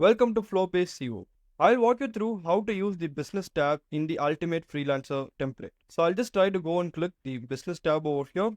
Welcome to Flowpace CO. I'll walk you through how to use the business tab in the Ultimate Freelancer template. So I'll just try to go and click the business tab over here.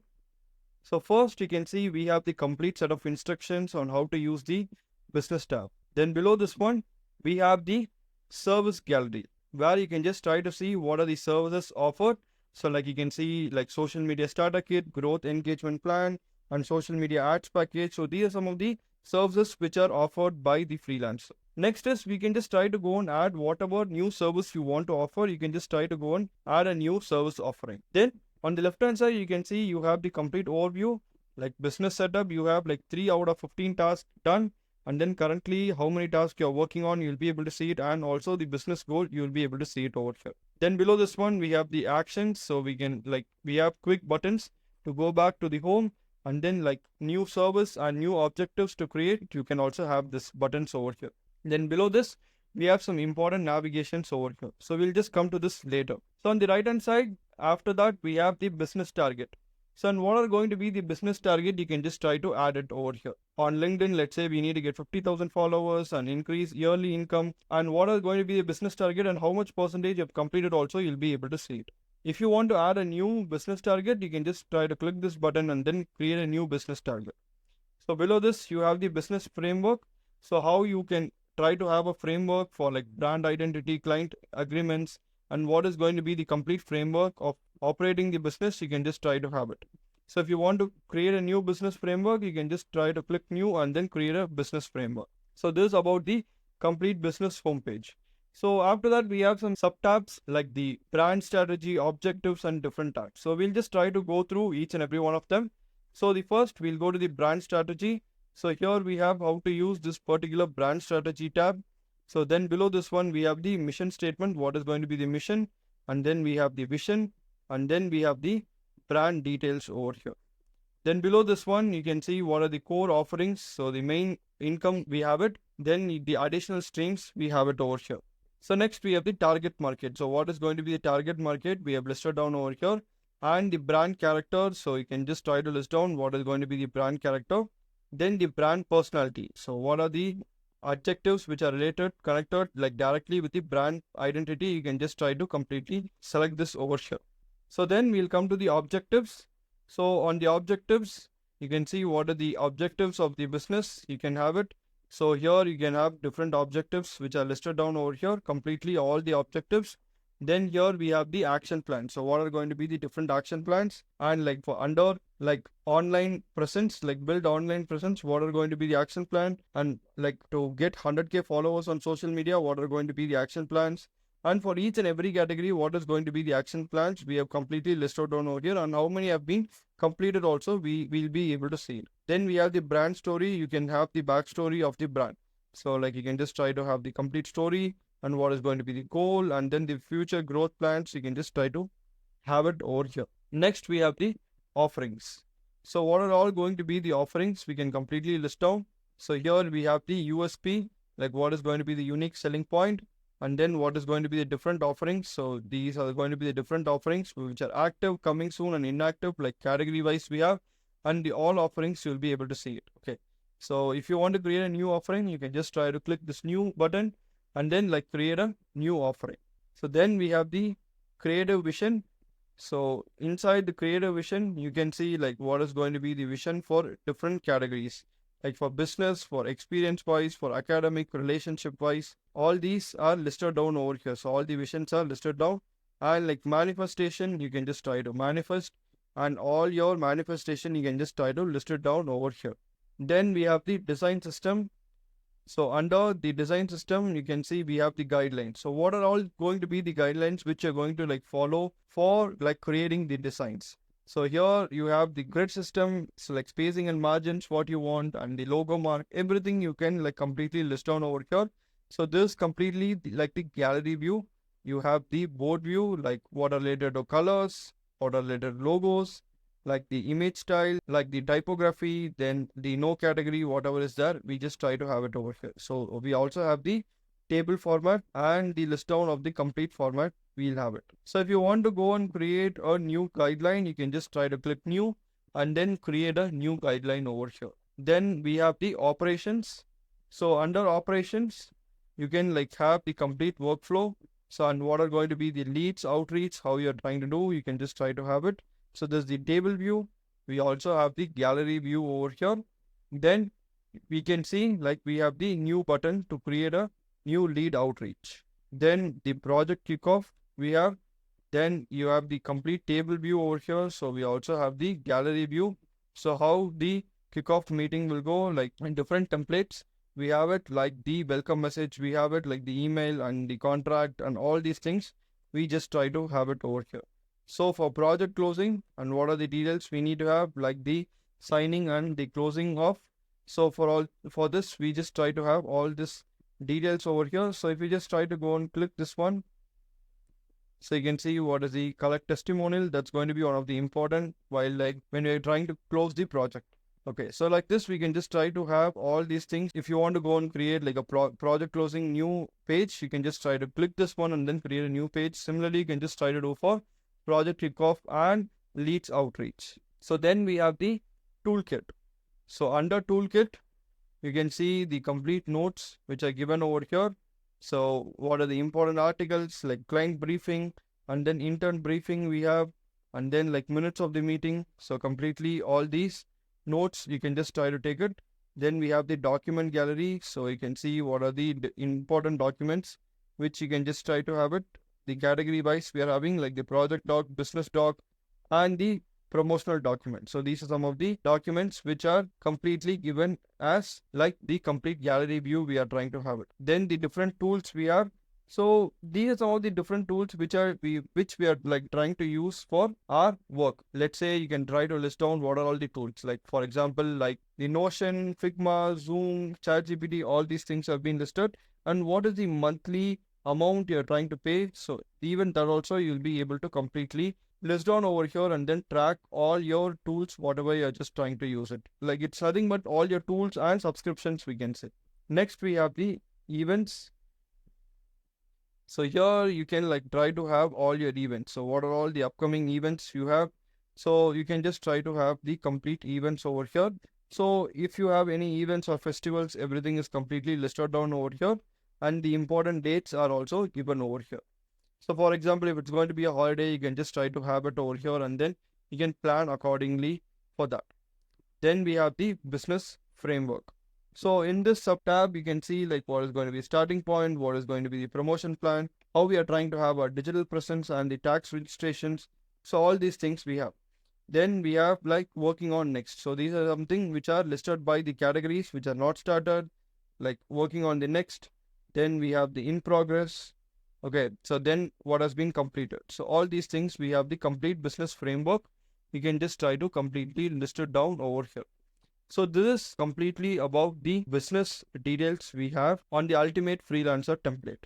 So first you can see we have the complete set of instructions on how to use the business tab. Then below this one, we have the service gallery where you can just try to see what are the services offered. So like you can see like social media starter kit, growth engagement plan, and social media ads package. So these are some of the services which are offered by the freelancer. Next is we can just try to go and add whatever new service you want to offer. You can just try to go and add a new service offering. Then on the left hand side, you can see you have the complete overview like business setup. You have like 3 out of 15 tasks done. And then currently how many tasks you're working on, you'll be able to see it. And also the business goal, you'll be able to see it over here. Then below this one, we have the actions. So we have quick buttons to go back to the home, and then like new service and new objectives to create. You can also have this buttons over here. Then below this, we have some important navigations over here. So we'll just come to this later. So on the right hand side, after that, we have the business target. So and what are going to be the business target? You can just try to add it over here. On LinkedIn, let's say we need to get 50,000 followers and increase yearly income. And what are going to be the business target and how much percentage you've completed also, you'll be able to see it. If you want to add a new business target, you can just try to click this button and then create a new business target. So below this, you have the business framework. So how you can try to have a framework for like brand identity, client agreements, and what is going to be the complete framework of operating the business, you can just try to have it. So if you want to create a new business framework, you can just try to click new and then create a business framework. So this is about the complete business homepage. So after that, we have some sub tabs like the brand strategy, objectives, and different tabs. So we'll just try to go through each and every one of them. So the first, we'll go to the brand strategy. So here we have how to use this particular brand strategy tab. So then below this one, we have the mission statement, what is going to be the mission, and then we have the vision, and then we have the brand details over here. Then below this one, you can see what are the core offerings. So the main income, we have it. Then the additional streams, we have it over here. So next we have the target market. So what is going to be the target market? We have listed down over here. And the brand character. So you can just try to list down what is going to be the brand character. Then the brand personality. So what are the adjectives which are related, connected like directly with the brand identity? You can just try to completely select this over here. So then we'll come to the objectives. So on the objectives, you can see what are the objectives of the business. You can have it. So here you can have different objectives which are listed down over here, completely all the objectives. Then here we have the action plan. So what are going to be the different action plans? And like for under like online presence, like build online presence, what are going to be the action plan? And like to get 100K followers on social media, what are going to be the action plans? And for each and every category, what is going to be the action plans? We have completely listed down over here, and how many have been completed also, we will be able to see it. Then we have the brand story. You can have the backstory of the brand. So like you can just try to have the complete story and what is going to be the goal, and then the future growth plans. You can just try to have it over here. Next, we have the offerings. So what are all going to be the offerings? We can completely list down. So here we have the USP, like what is going to be the unique selling point, and then what is going to be the different offerings. So these are going to be the different offerings which are active, coming soon, and inactive, like category wise we have, and the all offerings you'll be able to see it. Okay. So if you want to create a new offering, you can just try to click this new button and then like create a new offering. So then we have the creative vision. So inside the creative vision, you can see like what is going to be the vision for different categories, like for business, for experience wise, for academic, relationship wise. All these are listed down over here. So all the visions are listed down. And like manifestation, you can just try to manifest, and all your manifestation, you can just try to list it down over here. Then we have the design system. So under the design system, you can see we have the guidelines. So what are all going to be the guidelines which you're going to like follow for like creating the designs? So here you have the grid system, so like spacing and margins, what you want, and the logo mark, everything you can like completely list down over here. So this completely like the gallery view. You have the board view, like what are related to colors, what are related logos, like the image style, like the typography, then the no category, whatever is there, we just try to have it over here. So we also have the table format and the list down of the complete format, we'll have it. So if you want to go and create a new guideline, you can just try to click new and then create a new guideline over here. Then we have the operations. So under operations, you can like have the complete workflow. So and what are going to be the leads, outreach, how you're trying to do, you can just try to have it. So there's the table view. We also have the gallery view over here. Then we can see like we have the new button to create a new lead outreach. Then the project kickoff we have. Then you have the complete table view over here. So we also have the gallery view. So how the kickoff meeting will go, like in different templates. We have it like the welcome message. We have it like the email and the contract and all these things. We just try to have it over here. So for project closing and what are the details we need to have, like the signing and the closing of. So for this, we just try to have all this details over here. So if you just try to go and click this one, so you can see what is the collect testimonial. That's going to be one of the important while like when we're trying to close the project. Okay, so like this, we can just try to have all these things. If you want to go and create like a project closing new page, you can just try to click this one and then create a new page. Similarly, you can just try to do for project kickoff and leads outreach. So then we have the toolkit. So under toolkit, you can see the complete notes which are given over here. So what are the important articles like client briefing and then intern briefing we have, and then like minutes of the meeting. So completely all these notes, you can just try to take it. Then we have the document gallery. So you can see what are the important documents which you can just try to have it. The category wise we are having like the project doc, business doc, and the promotional document. So these are some of the documents which are completely given as like the complete gallery view we are trying to have it. Then the different tools we have. So these are some of the different tools which we are like trying to use for our work. Let's say you can try to list down what are all the tools. Like for example, like the Notion, Figma, Zoom, ChatGPT, all these things have been listed. And what is the monthly amount you're trying to pay? So even that also you'll be able to completely list down over here and then track all your tools, whatever you're just trying to use it. Like it's nothing but all your tools and subscriptions we can say. Next we have the events. So here you can like try to have all your events. So what are all the upcoming events you have? So you can just try to have the complete events over here. So if you have any events or festivals, everything is completely listed down over here, and the important dates are also given over here. So for example, if it's going to be a holiday, you can just try to have it over here and then you can plan accordingly for that. Then we have the business framework. So in this sub tab, you can see like what is going to be starting point, what is going to be the promotion plan, how we are trying to have our digital presence and the tax registrations. So all these things we have. Then we have like working on next. So these are something which are listed by the categories which are not started, like working on the next. Then we have the in progress. Okay, so then what has been completed. So all these things, we have the complete business framework. You can just try to completely list it down over here. So this is completely about the business details we have on the Ultimate Freelancer template.